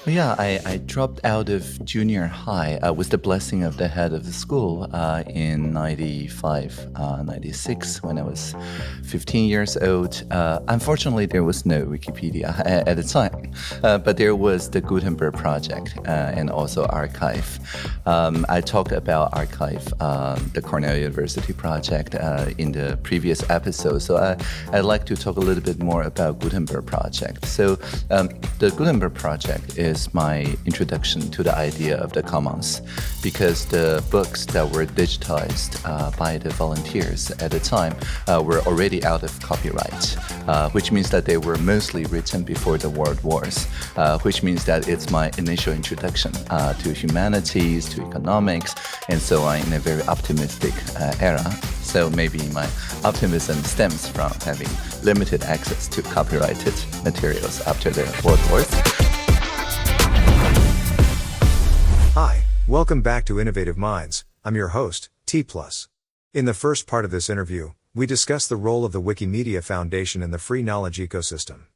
Yeah, I dropped out of junior high with the blessing of the head of the school in 95, 96 when I was 15 years old. Unfortunately, there was no Wikipedia at the time, but there was the Gutenberg project and also archive. I talked about archive, the Cornell University project in the previous episode, so I'd like to talk a little bit more about Gutenberg project. So the Gutenberg project is my introduction to the idea of the commons, because the books that were digitized by the volunteers at the time were already out of copyright, which means that they were mostly written before the World Wars, which means that it's my initial introduction to humanities, to economics, and so on in a very optimistic era. So maybe my optimism stems from having limited access to copyrighted materials after the World Wars. Hi, welcome back to Innovative Minds. I'm your host, TaiwanPlus. In the first part of this interview, we discuss the role of the Wikimedia Foundation in the free knowledge ecosystem.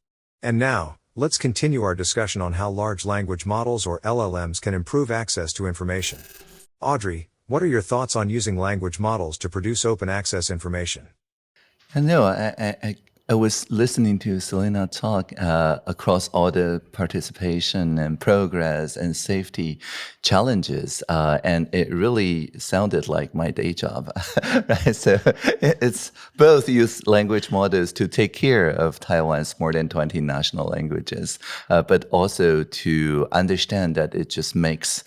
And now, let's continue our discussion on how large language models or LLMs can improve access to information. Audrey, what are your thoughts on using language models to produce open access information? I was listening to Selena talk across all the participation and progress and safety challenges, and it really sounded like my day job. Right? So it's both use language models to take care of Taiwan's more than 20 national languages, but also to understand that it just makes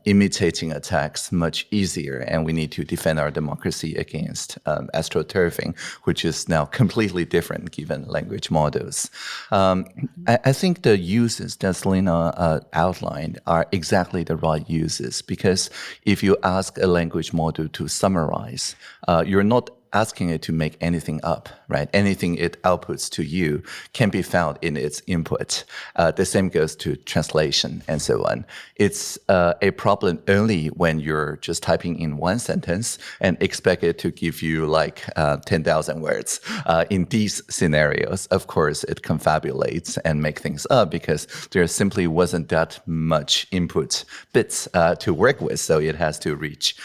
imitating attacks much easier, and we need to defend our democracy against astroturfing, which is now completely different given language models. I think the uses that Selena outlined are exactly the right uses, because if you ask a language model to summarize, you're not asking it to make anything up, right? Anything it outputs to you can be found in its input. The same goes to translation and so on. It's a problem only when you're just typing in one sentence and expect it to give you like 10,000 words. In these scenarios, of course, it confabulates and make things up because there simply wasn't that much input bits to work with. So it has to reach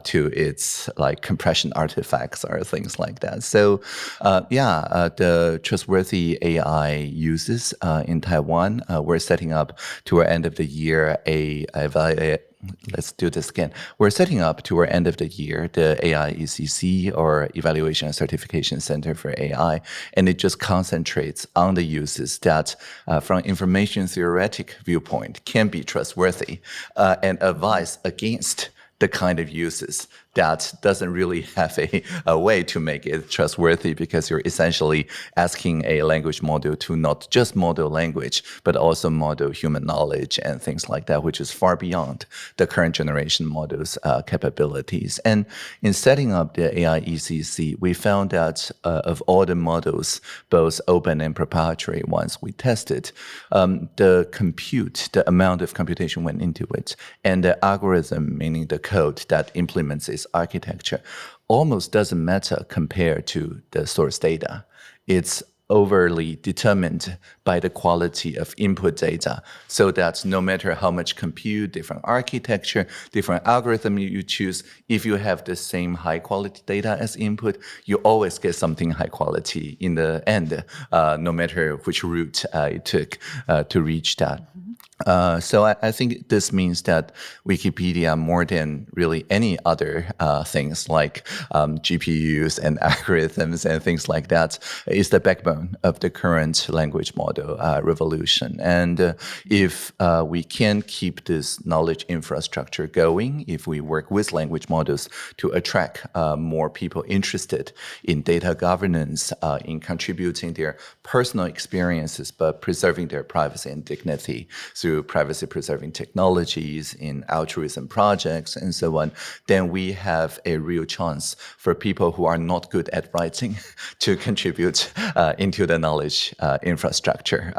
to its like compression artifacts or things like that. So the trustworthy AI uses in Taiwan, we're setting up to our end of the year let's do this again. We're setting up to our end of the year the AI ECC, or Evaluation and Certification Center for AI, and it just concentrates on the uses that, from information theoretic viewpoint, can be trustworthy and advise against the kind of uses that doesn't really have a way to make it trustworthy, because you're essentially asking a language model to not just model language, but also model human knowledge and things like that, which is far beyond the current generation models' capabilities. And in setting up the AI ECC, we found that of all the models, both open and proprietary ones we tested, the amount of computation went into it, and the algorithm, meaning the code that implements its architecture, almost doesn't matter compared to the source data. It's overly determined by the quality of input data, so that no matter how much compute, different architecture, different algorithm you choose, if you have the same high quality data as input, you always get something high quality in the end, no matter which route it took to reach that. So I think this means that Wikipedia, more than really any other things like GPUs and algorithms and things like that, is the backbone of the current language model revolution. And if we can keep this knowledge infrastructure going, if we work with language models to attract more people interested in data governance, in contributing their personal experiences, but preserving their privacy and dignity through privacy-preserving technologies, in altruism projects, and so on, then we have a real chance for people who are not good at writing to contribute into the knowledge infrastructure.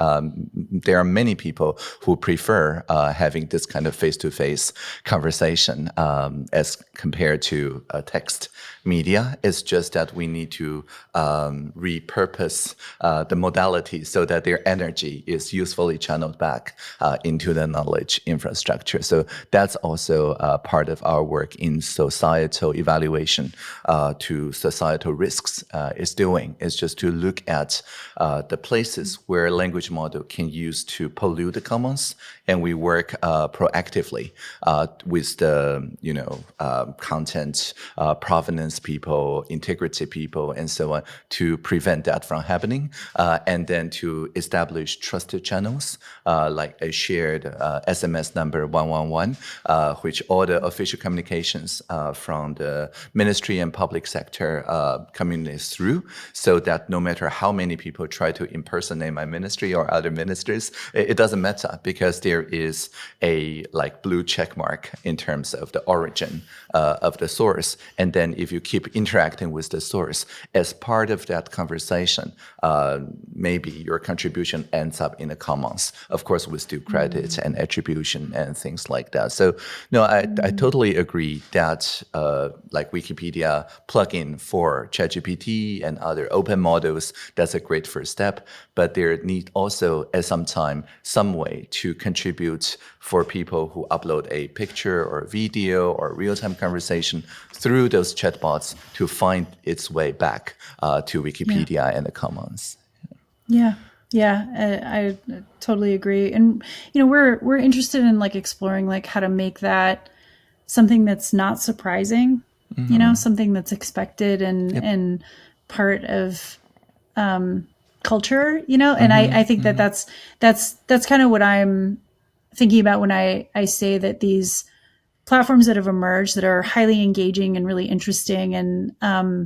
There are many people who prefer having this kind of face-to-face conversation as compared to text media. It's just that we need to repurpose the modality so that their energy is usefully channeled back into the knowledge infrastructure. So that's also part of our work in societal evaluation to societal risks is doing, is just to look at the places where language model can use to pollute the commons, and we work proactively with the content provenance people, integrity people, and so on to prevent that from happening, and then to establish trusted channels like a shared SMS number 111, which all the official communications from the ministry and public sector communicates through, so that no matter how many people try to impersonate my ministry or other ministers, it doesn't matter, because there is a blue check mark in terms of the origin of the source. And then if you keep interacting with the source as part of that conversation, maybe your contribution ends up in the commons, of course, with due credit and attribution and things like that. So no, I totally agree that Wikipedia plugin for ChatGPT and other open models, that's a great first step. But there need also at some time some way to contribute for people who upload a picture or video or real-time conversation through those chatbots to find its way back to Wikipedia and the commons. Yeah. I totally agree. And, we're interested in exploring how to make that something that's not surprising, something that's expected and part of culture, and I think that's kind of what I'm thinking about when I say that these platforms that have emerged that are highly engaging and really interesting and kind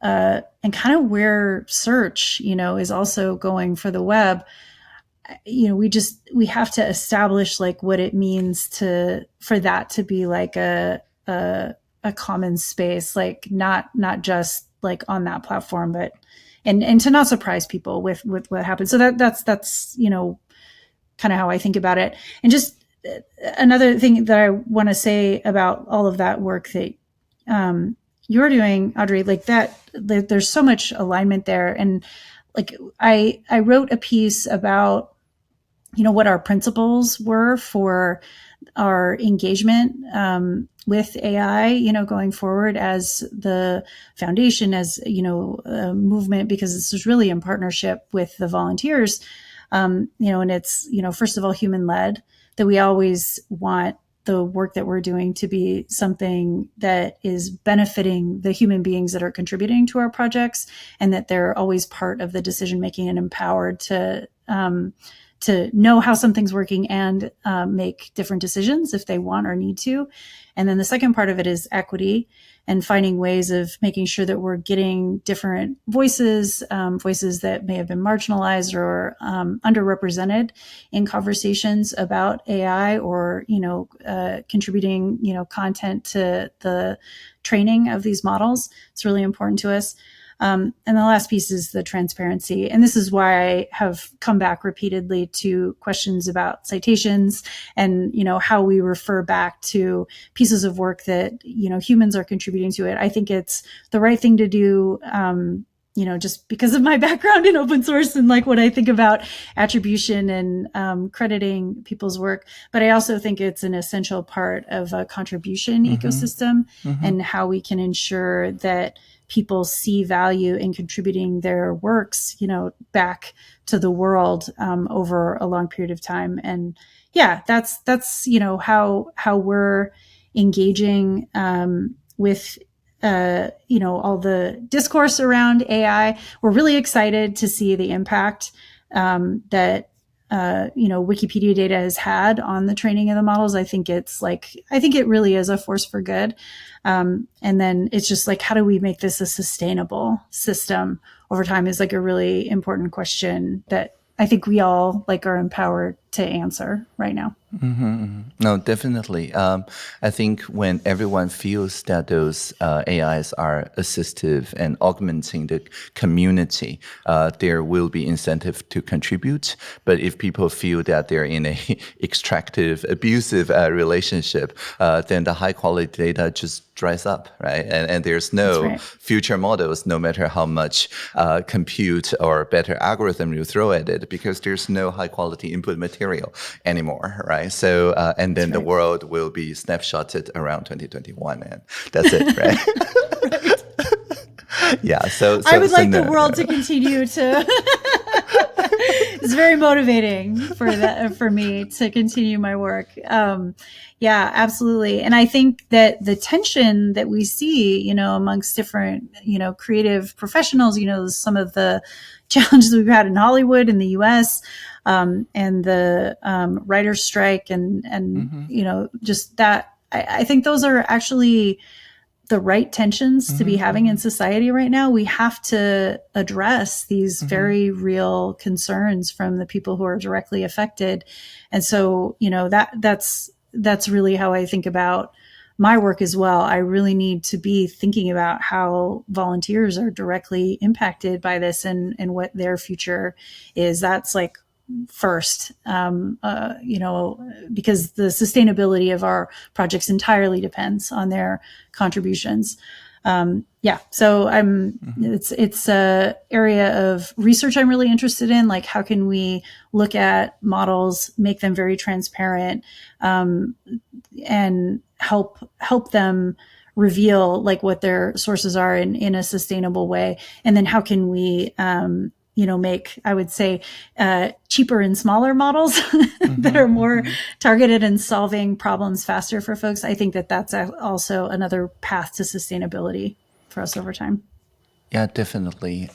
of where search, is also going for the web. We have to establish what it means for that to be a common space, not just on that platform, but and to not surprise people with what happens. So that's kind of how I think about it. And just another thing that I want to say about all of that work that you're doing, Audrey, there's so much alignment there. And I wrote a piece about, what our principles were for our engagement with AI, going forward as the foundation, as, a movement, because this is really in partnership with the volunteers, and it's, first of all, human led, that we always want the work that we're doing to be something that is benefiting the human beings that are contributing to our projects, and that they're always part of the decision making and empowered to know how something's working and make different decisions if they want or need to. And then the second part of it is equity and finding ways of making sure that we're getting different voices, voices that may have been marginalized or underrepresented in conversations about AI, or, contributing, content to the training of these models. It's really important to us. And the last piece is the transparency. And this is why I have come back repeatedly to questions about citations and, how we refer back to pieces of work that, humans are contributing to it. I think it's the right thing to do, just because of my background in open source and what I think about attribution and crediting people's work. But I also think it's an essential part of a contribution ecosystem and how we can ensure that people see value in contributing their works, back to the world over a long period of time. And yeah, that's how we're engaging with all the discourse around AI. We're really excited to see the impact that Wikipedia data has had on the training of the models. I think it really is a force for good. And then it's just how do we make this a sustainable system over time is a really important question that I think we all are empowered to answer right now. No, definitely. I think when everyone feels that those AIs are assistive and augmenting the community, there will be incentive to contribute. But if people feel that they're in a extractive, abusive relationship, then the high quality data just dries up, right? And there's no future models, no matter how much compute or better algorithm you throw at it, because there's no high quality input material anymore, right? So, and then the world will be snapshotted around 2021, and that's it, right? Yeah. So I would like the world to continue to. It's very motivating for me to continue my work. Yeah, absolutely. And I think that the tension that we see, amongst different, creative professionals, some of the challenges we've had in Hollywood in the US, and the writer's strike and just that, I think those are actually the right tensions to be having in society right now. We have to address these very real concerns from the people who are directly affected. And so, that's really how I think about my work as well. I really need to be thinking about how volunteers are directly impacted by this and what their future is. That's like first, because the sustainability of our projects entirely depends on their contributions. So it's a area of research I'm really interested in. Like, how can we look at models, make them very transparent, and help them reveal like what their sources are in a sustainable way. And then how can we, make, I would say, cheaper and smaller models that are more targeted and solving problems faster for folks. I think that that's also another path to sustainability for us over time. Yeah, definitely.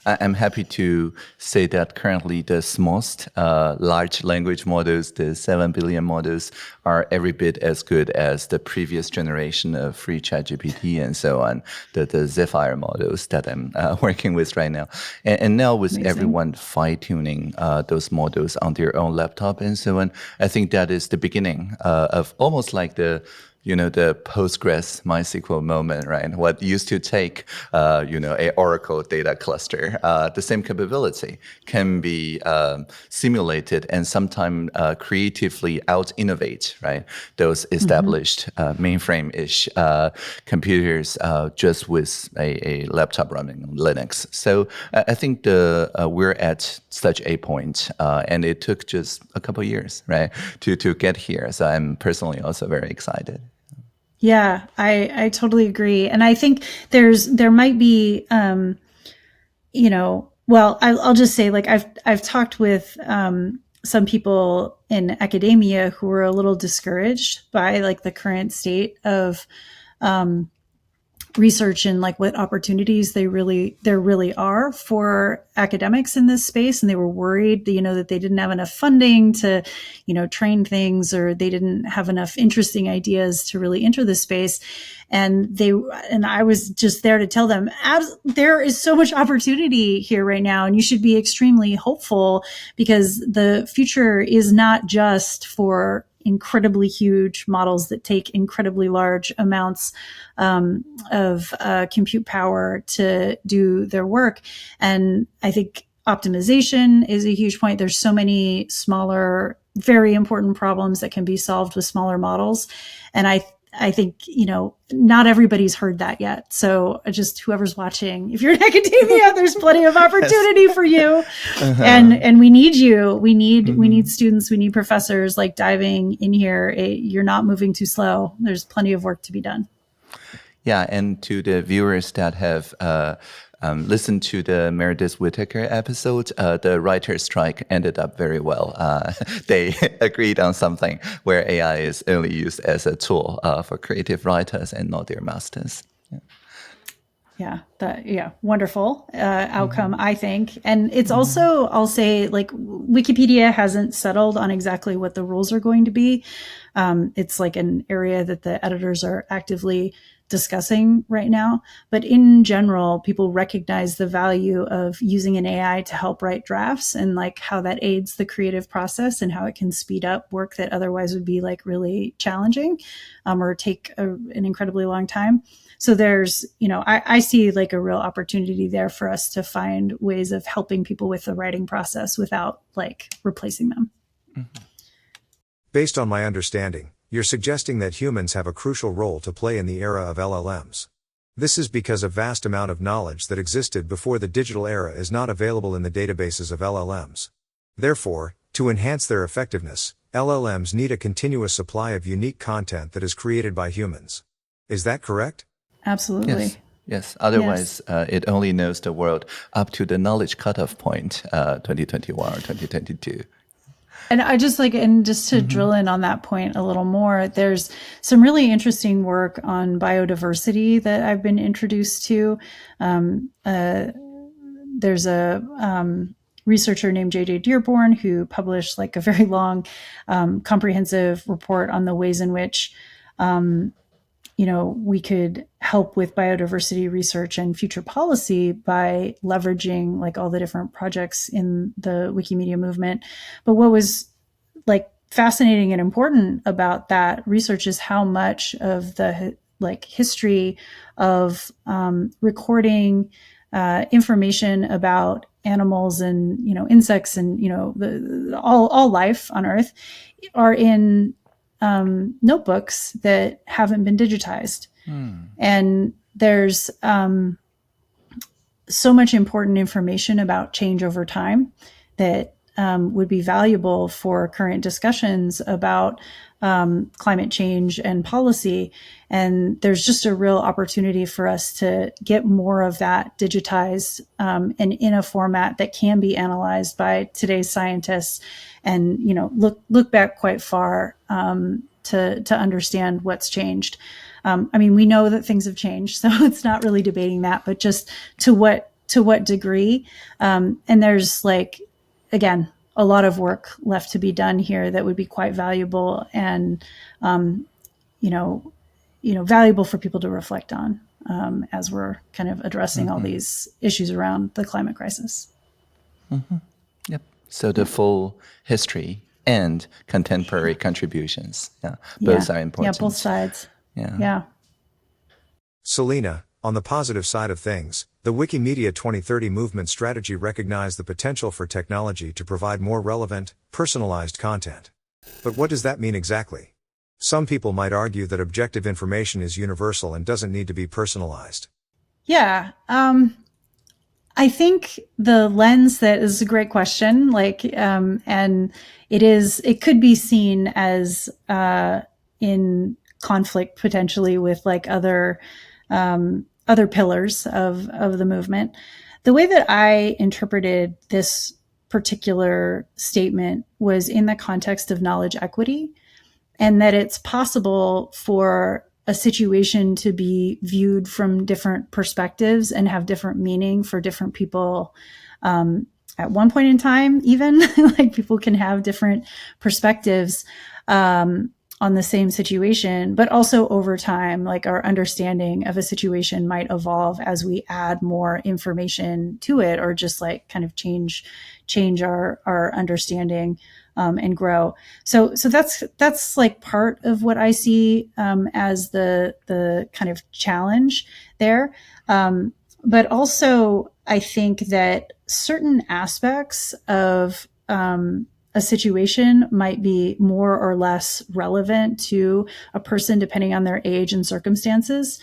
I'm happy to say that currently the smallest large language models, the 7 billion models, are every bit as good as the previous generation of free ChatGPT and so on, the Zephyr models that I'm working with right now. And now with everyone fine-tuning those models on their own laptop and so on, I think that is the beginning of almost like the Postgres MySQL moment, right? What used to take, a Oracle data cluster, the same capability can be simulated and sometimes creatively out-innovate, right? Those established mainframe-ish computers just with a laptop running Linux. So I think we're at such a point, and it took just a couple of years, right, to get here. So I'm personally also very excited. Yeah, I totally agree. And I think there might be, I'll just say, like, I've talked with some people in academia who were a little discouraged by like the current state of research and like what opportunities there really are for academics in this space. And they were worried, that they didn't have enough funding to, train things, or they didn't have enough interesting ideas to really enter this space. And I was just there to tell them, there is so much opportunity here right now, and you should be extremely hopeful, because the future is not just for incredibly huge models that take incredibly large amounts of compute power to do their work. And I think optimization is a huge point. There's so many smaller, very important problems that can be solved with smaller models. And I think, not everybody's heard that yet. So just whoever's watching, if you're in academia, there's plenty of opportunity for you. And we need you. We need students. We need professors like diving in here. You're not moving too slow. There's plenty of work to be done. Yeah. And to the viewers that have listened to the Meredith Whittaker episode, the writer's strike ended up very well. They agreed on something where AI is only used as a tool for creative writers and not their masters. Wonderful outcome, I think. And it's also, I'll say, like, Wikipedia hasn't settled on exactly what the rules are going to be. It's like an area that the editors are actively discussing right now. But in general, people recognize the value of using an AI to help write drafts, and like how that aids the creative process and how it can speed up work that otherwise would be like really challenging, or take an incredibly long time. So there's, I see like a real opportunity there for us to find ways of helping people with the writing process without like replacing them. Mm-hmm. Based on my understanding, you're suggesting that humans have a crucial role to play in the era of LLMs. This is because a vast amount of knowledge that existed before the digital era is not available in the databases of LLMs. Therefore, to enhance their effectiveness, LLMs need a continuous supply of unique content that is created by humans. Is that correct? Absolutely. Yes. Otherwise, it only knows the world up to the knowledge cutoff point, 2021 or 2022. And I just to drill in on that point a little more, there's some really interesting work on biodiversity that I've been introduced to. There's a researcher named J.J. Dearborn who published like a very long, comprehensive report on the ways in which we could help with biodiversity research and future policy by leveraging like all the different projects in the Wikimedia movement. But what was like fascinating and important about that research is how much of the like history of recording information about animals and insects and all life on Earth are in notebooks that haven't been digitized. And there's so much important information about change over time that would be valuable for current discussions about climate change and policy. And there's just a real opportunity for us to get more of that digitized and in a format that can be analyzed by today's scientists and, look back quite far to understand what's changed. We know that things have changed, so it's not really debating that, but just to what degree. And there's again, a lot of work left to be done here that would be quite valuable and, valuable for people to reflect on as we're kind of addressing all these issues around the climate crisis. Yep. So the full history and contemporary contributions. Both are important. Yeah, both sides. Yeah. Selena, on the positive side of things, the Wikimedia 2030 movement strategy recognized the potential for technology to provide more relevant, personalized content. But what does that mean exactly? Some people might argue that objective information is universal and doesn't need to be personalized. Yeah. I think the lens that is a great question, and it could be seen as in conflict potentially with other pillars of the movement. The way that I interpreted this particular statement was in the context of knowledge equity, and that it's possible for a situation to be viewed from different perspectives and have different meaning for different people. At one point in time, even people can have different perspectives on the same situation, but also over time, our understanding of a situation might evolve as we add more information to it, or just kind of change our understanding and grow. So that's part of what I see as the kind of challenge there. But also I think that certain aspects of a situation might be more or less relevant to a person depending on their age and circumstances.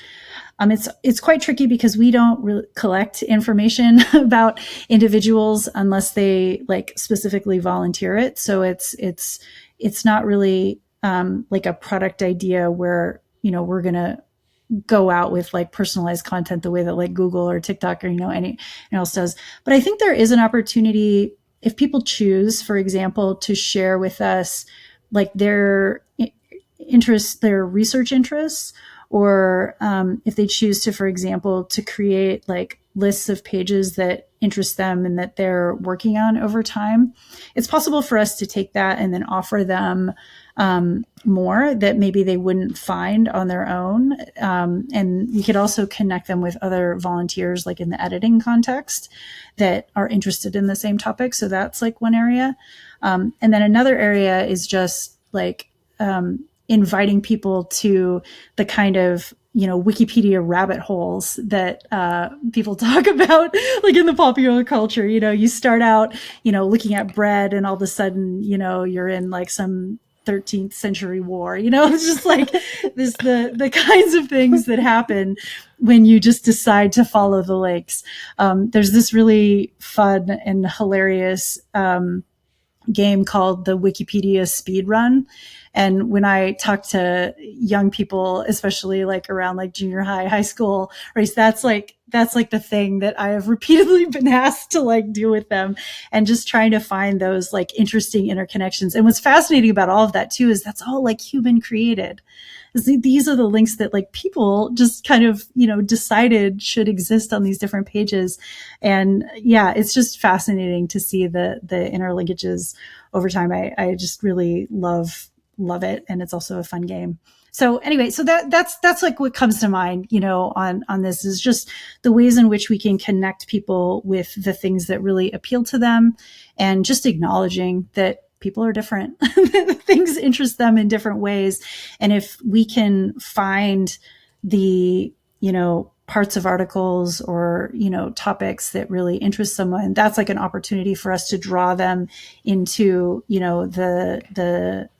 It's quite tricky because we don't really collect information about individuals unless they specifically volunteer it. So it's not really a product idea where we're gonna go out with personalized content the way that Google or TikTok or anyone else does. But I think there is an opportunity if people choose, for example, to share with us their interests, their research interests, or if they choose to, for example, to create lists of pages that interest them and that they're working on over time, it's possible for us to take that and then offer them more that maybe they wouldn't find on their own. And we could also connect them with other volunteers, like in the editing context, that are interested in the same topic. So that's like one area. And then another area is just like inviting people to the kind of, Wikipedia rabbit holes that people talk about, like in the popular culture. You start out, looking at bread, and all of a sudden, you're in like some 13th century war. It's just like this, the kinds of things that happen when you just decide to follow the links. There's this really fun and hilarious game called the Wikipedia speed run. And when I talk to young people, especially like around like junior high school race, that's like the thing that I have repeatedly been asked to like do with them, and just trying to find those like interesting interconnections. And what's fascinating about all of that too is that's all like human created. These are the links that like people just kind of, decided should exist on these different pages. And yeah, it's just fascinating to see the interlinkages over time. I just really love it. And it's also a fun game. So anyway, so that's like what comes to mind, on this is just the ways in which we can connect people with the things that really appeal to them, and just acknowledging that people are different. Things interest them in different ways. And if we can find the, parts of articles or, topics that really interest someone, that's like an opportunity for us to draw them into, the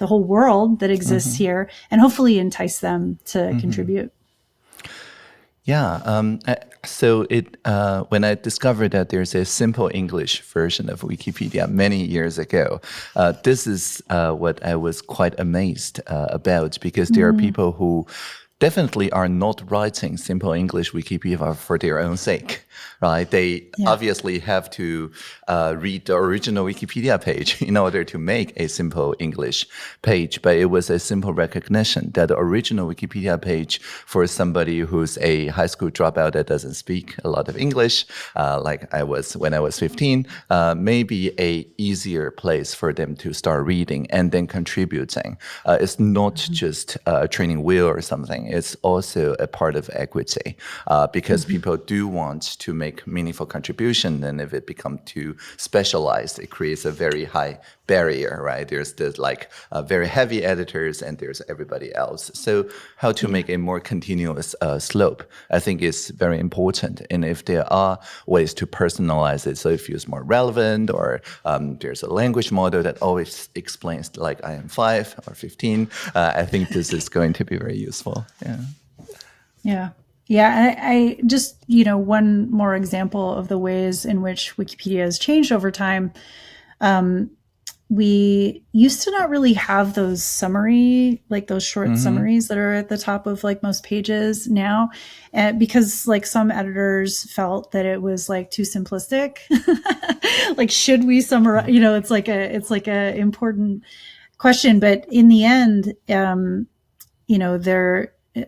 whole world that exists here, and hopefully entice them to contribute. Yeah. So when I discovered that there's a simple English version of Wikipedia many years ago, this is what I was quite amazed about, because there are people who definitely are not writing simple English Wikipedia for their own sake, right? They obviously have to read the original Wikipedia page in order to make a simple English page. But it was a simple recognition that the original Wikipedia page for somebody who's a high school dropout that doesn't speak a lot of English, like I was when I was 15, may be a easier place for them to start reading and then contributing. It's not just a training wheel or something. It's also a part of equity, because people do want to make meaningful contribution. And if it becomes too specialized, it creates a very high barrier, right? There's like very heavy editors, and there's everybody else. So how to make a more continuous slope, I think, is very important. And if there are ways to personalize it, so it feels more relevant, or there's a language model that always explains like I am 5 or 15, I think this is going to be very useful. Yeah. I just, one more example of the ways in which Wikipedia has changed over time. We used to not really have those those short summaries that are at the top of like most pages now, because like some editors felt that it was like too simplistic. Like, should we summarize? It's like a important question. But in the end,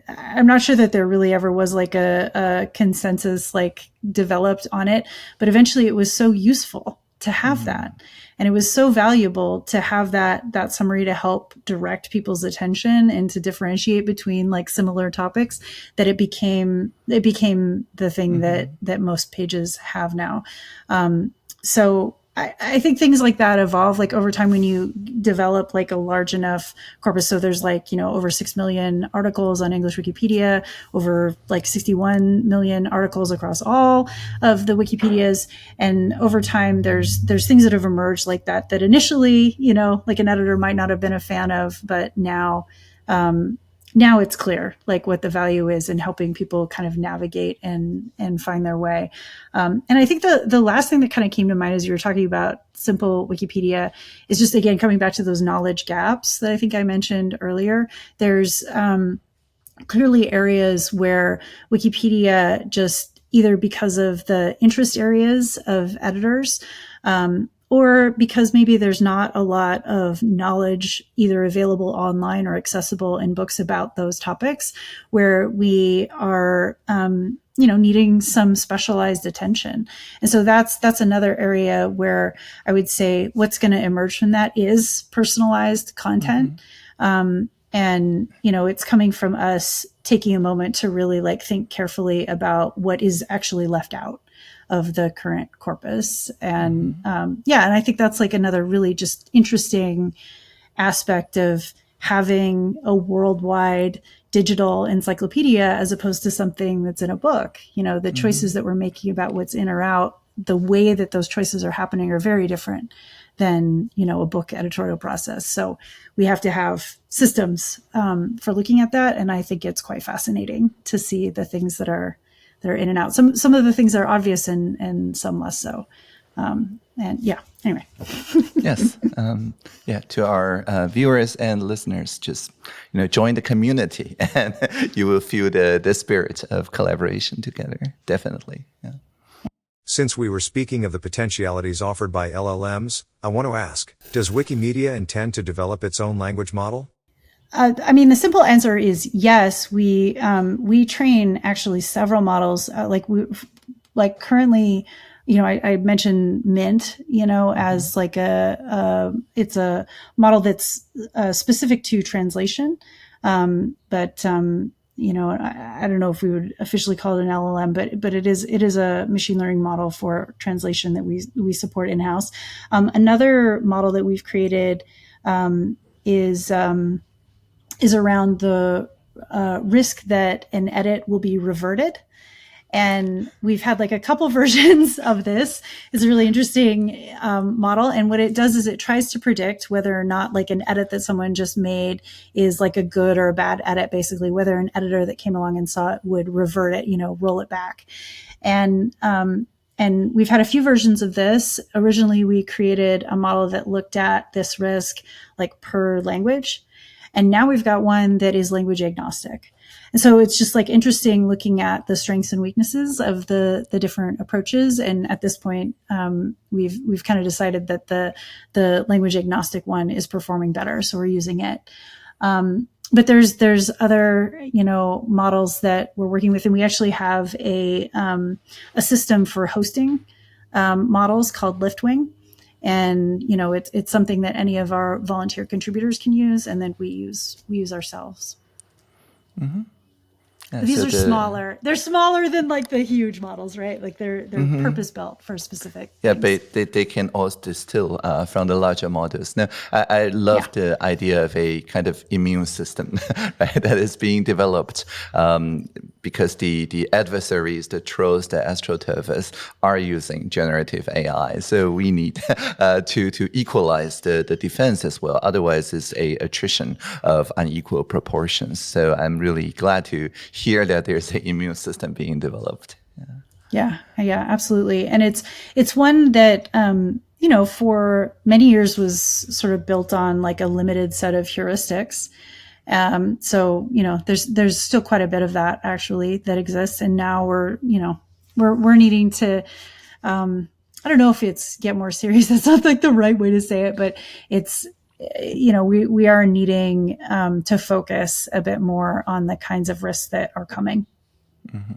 I'm not sure that there really ever was like a consensus like developed on it, but eventually it was so useful to have that. And it was so valuable to have that summary to help direct people's attention and to differentiate between like similar topics, that it became the thing that most pages have now. So I think things like that evolve like over time when you develop like a large enough corpus. So there's like, over 6 million articles on English Wikipedia, over like 61 million articles across all of the Wikipedias. And over time, there's things that have emerged like that initially, like an editor might not have been a fan of, but now it's clear like what the value is in helping people kind of navigate and find their way. And I think the last thing that kind of came to mind as you were talking about simple Wikipedia is just, again, coming back to those knowledge gaps that I think I mentioned earlier. There's clearly areas where Wikipedia, just either because of the interest areas of editors, or because maybe there's not a lot of knowledge either available online or accessible in books about those topics, where we are needing some specialized attention. And so that's another area where I would say what's going to emerge from that is personalized content. And, it's coming from us taking a moment to really like think carefully about what is actually left out of the current corpus. And and I think that's like another really just interesting aspect of having a worldwide digital encyclopedia as opposed to something that's in a book. The choices that we're making about what's in or out, the way that those choices are happening are very different than, a book editorial process. So we have to have systems for looking at that. And I think it's quite fascinating to see the things that are in and out. Some of the things are obvious and some less so. Anyway. Yes. To our viewers and listeners, just, join the community and you will feel the spirit of collaboration together. Definitely. Yeah. Since we were speaking of the potentialities offered by LLMs, I want to ask, does Wikimedia intend to develop its own language model? The simple answer is yes. We train actually several models. Currently, I mentioned Mint, as like it's a model that's specific to translation. But I don't know if we would officially call it an LLM, but it is a machine learning model for translation that we support in house. Another model that we've created is around the risk that an edit will be reverted. And we've had like a couple versions of this. It's a really interesting model. And what it does is it tries to predict whether or not like an edit that someone just made is like a good or a bad edit, basically, whether an editor that came along and saw it would revert it, roll it back. And we've had a few versions of this. Originally, we created a model that looked at this risk like per language. And now we've got one that is language agnostic. And so it's just like interesting looking at the strengths and weaknesses of the different approaches. And at this point, we've kind of decided that the language agnostic one is performing better. So we're using it. But there's other, models that we're working with. And we actually have a system for hosting models called Liftwing. And, it's something that any of our volunteer contributors can use. And then we use ourselves. Mm-hmm. Yeah, these are smaller. They're smaller than like the huge models, right? Like they're purpose built for specific things. But they can also distill from the larger models. Now, I love the idea of a kind of immune system, right, that is being developed because the adversaries, the trolls, the astroturfers are using generative AI. So we need to equalize the defense as well. Otherwise, it's a attrition of unequal proportions. So I'm really glad to hear that there's an immune system being developed. Yeah, absolutely. And it's one that, for many years was sort of built on like a limited set of heuristics. So, there's still quite a bit of that actually that exists. And now we're needing to, I don't know if it's get more serious. That's not like the right way to say it, but it's, we are needing to focus a bit more on the kinds of risks that are coming. Mm-hmm.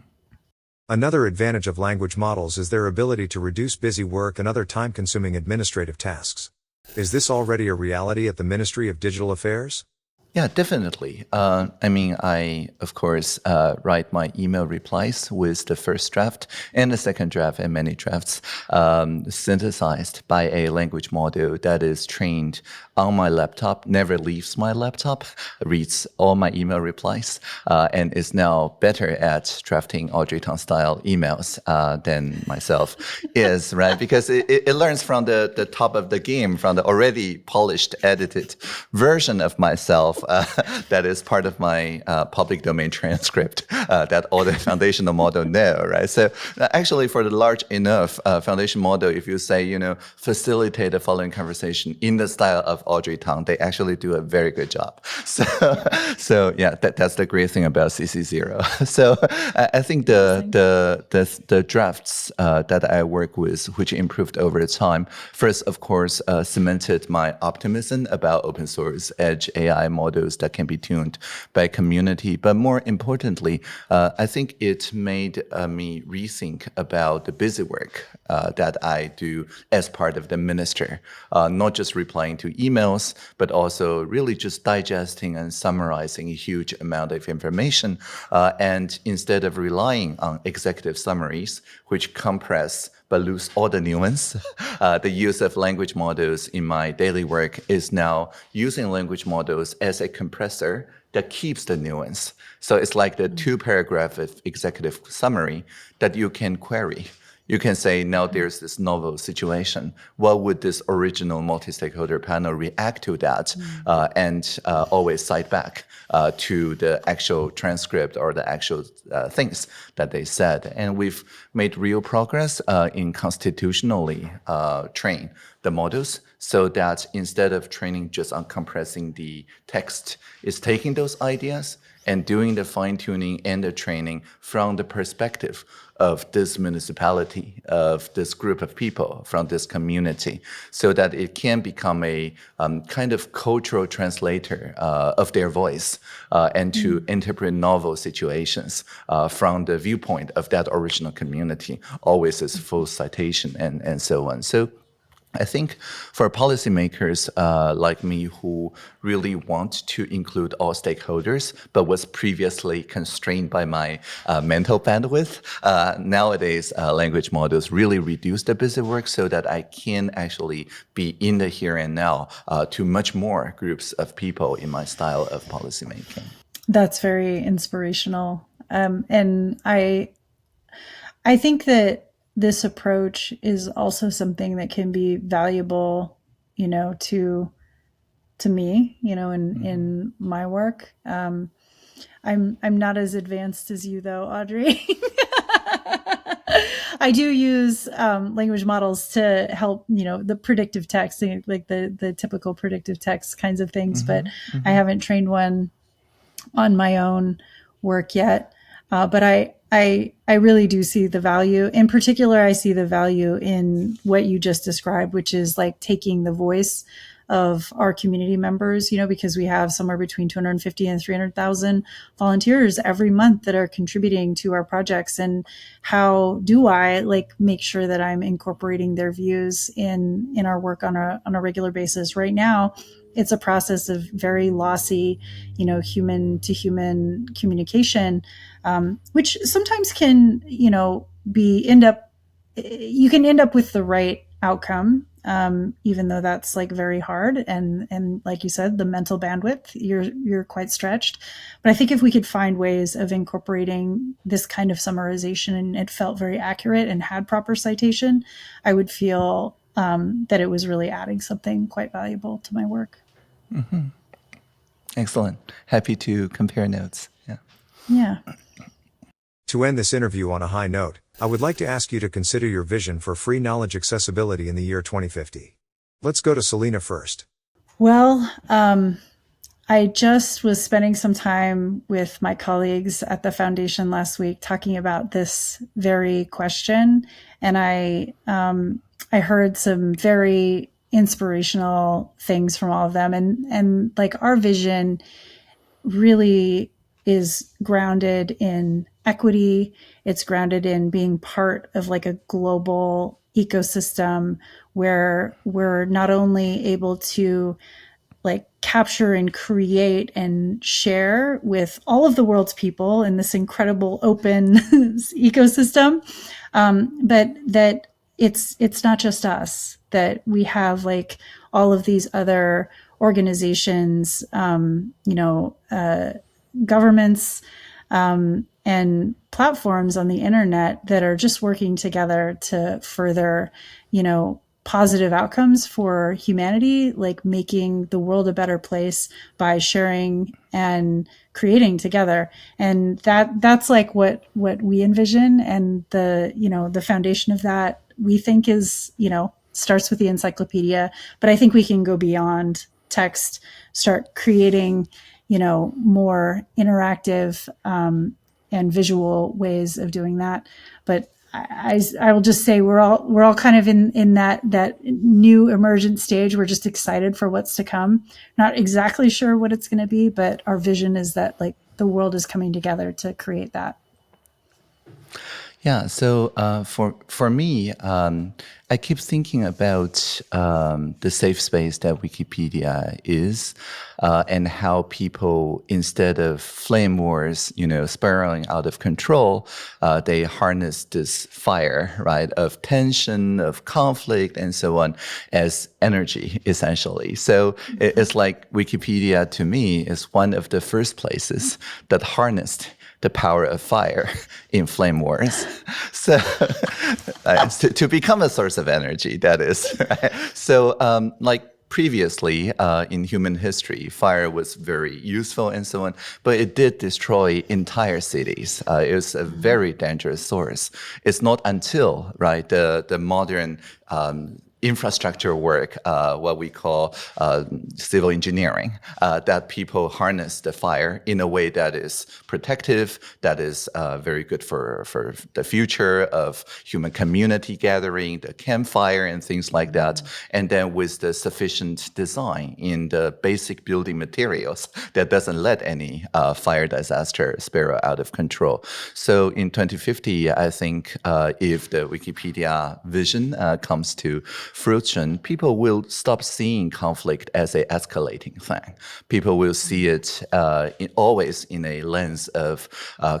Another advantage of language models is their ability to reduce busy work and other time-consuming administrative tasks. Is this already a reality at the Ministry of Digital Affairs? Yeah, definitely. I, of course, write my email replies with the first draft and the second draft and many drafts synthesized by a language model that is trained on my laptop, never leaves my laptop, reads all my email replies, and is now better at drafting Audrey Tang style emails than myself is, right? Because it learns from the top of the game, from the already polished, edited version of myself that is part of my public domain transcript that all the foundational model know, right? So actually for the large enough foundation model, if you say, facilitate the following conversation in the style of Audrey Tang, they actually do a very good job. So yeah, that's the great thing about CC0. So I think the drafts that I work with, which improved over time, first, of course, cemented my optimism about open source edge AI model models that can be tuned by community. But more importantly, I think it made me rethink about the busy work that I do as part of the minister, not just replying to emails, but also really just digesting and summarizing a huge amount of information. And instead of relying on executive summaries, which compress but lose all the nuance, the use of language models in my daily work is now using language models as a compressor that keeps the nuance. So it's like the 2-paragraph of executive summary that you can query. You can say, now there's this novel situation. What would this original multi-stakeholder panel react to that? And always cite back to the actual transcript or the actual things that they said. And we've made real progress in constitutionally train the models so that instead of training just on compressing the text, it's taking those ideas and doing the fine-tuning and the training from the perspective of this municipality, of this group of people, from this community, so that it can become a kind of cultural translator of their voice and to interpret novel situations from the viewpoint of that original community, always as full citation and so on. So I think for policymakers like me who really want to include all stakeholders, but was previously constrained by my mental bandwidth, nowadays language models really reduce the busy work so that I can actually be in the here and now to much more groups of people in my style of policymaking. That's very inspirational. And I think that this approach is also something that can be valuable, to me, in my work. I'm not as advanced as you though, Audrey. I do use language models to help, the predictive text, like the typical predictive text kinds of things, but I haven't trained one on my own work yet. But I really do see the value. In particular, I see the value in what you just described, which is like taking the voice of our community members, because we have somewhere between 250 and 300,000 volunteers every month that are contributing to our projects. And how do I make sure that I'm incorporating their views in our work on a regular basis? Right now, it's a process of very lossy, human to human communication, which sometimes can, you can end up with the right outcome, even though that's very hard. And like you said, the mental bandwidth, you're quite stretched. But I think if we could find ways of incorporating this kind of summarization and it felt very accurate and had proper citation, I would feel that it was really adding something quite valuable to my work. Mm-hmm. Excellent. Happy to compare notes. Yeah. To end this interview on a high note, I would like to ask you to consider your vision for free knowledge accessibility in the year 2050. Let's go to Selena first. Well, I just was spending some time with my colleagues at the foundation last week talking about this very question, and I heard some very inspirational things from all of them, and our vision really is grounded in equity. It's grounded in being part of a global ecosystem where we're not only able to capture and create and share with all of the world's people in this incredible open ecosystem, but that it's not just us, that we have all of these other organizations, governments, and platforms on the internet that are just working together to further, positive outcomes for humanity, making the world a better place by sharing and creating together. And that's what we envision. And the foundation of that, we think, is, starts with the encyclopedia, but I think we can go beyond text, start creating, more interactive and visual ways of doing that. But I will just say we're all kind of in that new emergent stage. We're just excited for what's to come. Not exactly sure what it's going to be, but our vision is that like the world is coming together to create that. Yeah, so for me, I keep thinking about the safe space that Wikipedia is, and how people, instead of flame wars, spiraling out of control, they harness this fire, right, of tension, of conflict, and so on, as energy, essentially. So it's like Wikipedia, to me, is one of the first places that harnessed the power of fire in flame wars. So to become a source of energy, that is. Right? So like previously in human history, fire was very useful and so on, but it did destroy entire cities. It was a very dangerous source. It's not until, right, the modern infrastructure work, what we call civil engineering, that people harness the fire in a way that is protective, that is very good for the future of human community gathering, the campfire and things like that. And then with the sufficient design in the basic building materials that doesn't let any fire disaster spiral out of control. So in 2050, I think if the Wikipedia vision comes to fruition, people will stop seeing conflict as an escalating thing. People will see it always in a lens of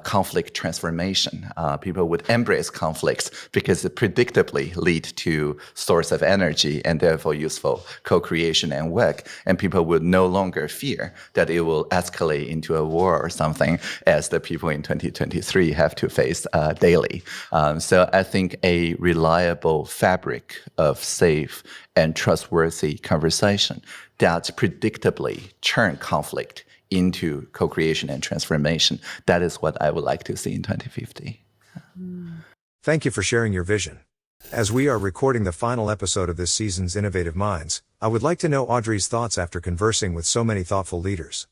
conflict transformation. People would embrace conflicts because it predictably lead to source of energy and therefore useful co-creation and work. And people would no longer fear that it will escalate into a war or something, as the people in 2023 have to face daily. So I think a reliable fabric of safe and trustworthy conversation that predictably turn conflict into co-creation and transformation. That is what I would like to see in 2050. Thank you for sharing your vision. As we are recording the final episode of this season's Innovative Minds, I would like to know Audrey's thoughts after conversing with so many thoughtful leaders.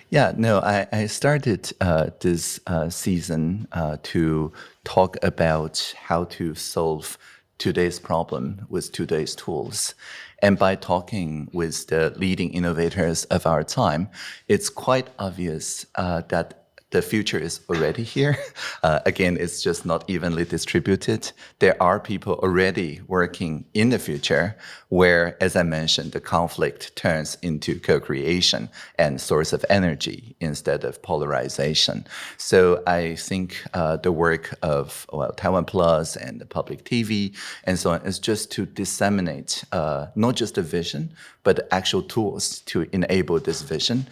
Yeah, no, I started this season to talk about how to solve today's problem with today's tools. And by talking with the leading innovators of our time, it's quite obvious that the future is already here. Again, it's just not evenly distributed. There are people already working in the future where, as I mentioned, the conflict turns into co-creation and source of energy instead of polarization. So I think the work of TaiwanPlus and the public TV and so on is just to disseminate not just a vision, but actual tools to enable this vision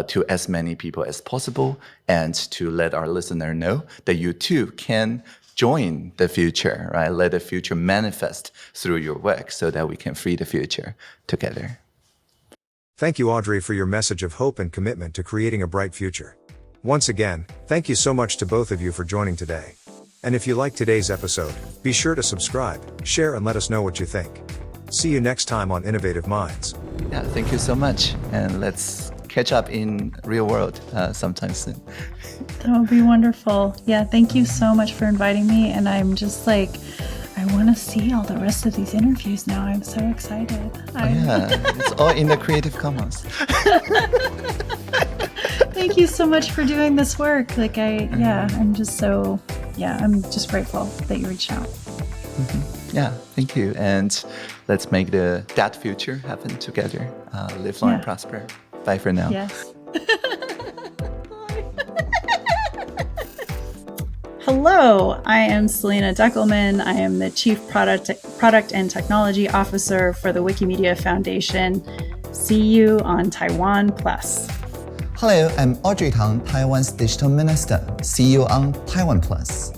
to as many people as possible, and to let our listener know that you too can join the future, right? Let the future manifest through your work so that we can free the future together. Thank you, Audrey, for your message of hope and commitment to creating a bright future. Once again, thank you so much to both of you for joining today. And if you liked today's episode, be sure to subscribe, share, and let us know what you think. See you next time on Innovative Minds. Yeah, thank you so much. And let's catch up in real world sometime soon. That would be wonderful. Yeah, thank you so much for inviting me. And I'm just like, I want to see all the rest of these interviews now. I'm so excited. Yeah, it's all in the Creative Commons. Thank you so much for doing this work. I'm just grateful that you reached out. Mm-hmm. Yeah, thank you. And let's make that future happen together. Live long and prosper. Bye for now. Yes. Hello, I am Selena Deckelmann. I am the Chief Product and Technology Officer for the Wikimedia Foundation. See you on TaiwanPlus. Hello, I'm Audrey Tang, Taiwan's Digital Minister. See you on TaiwanPlus.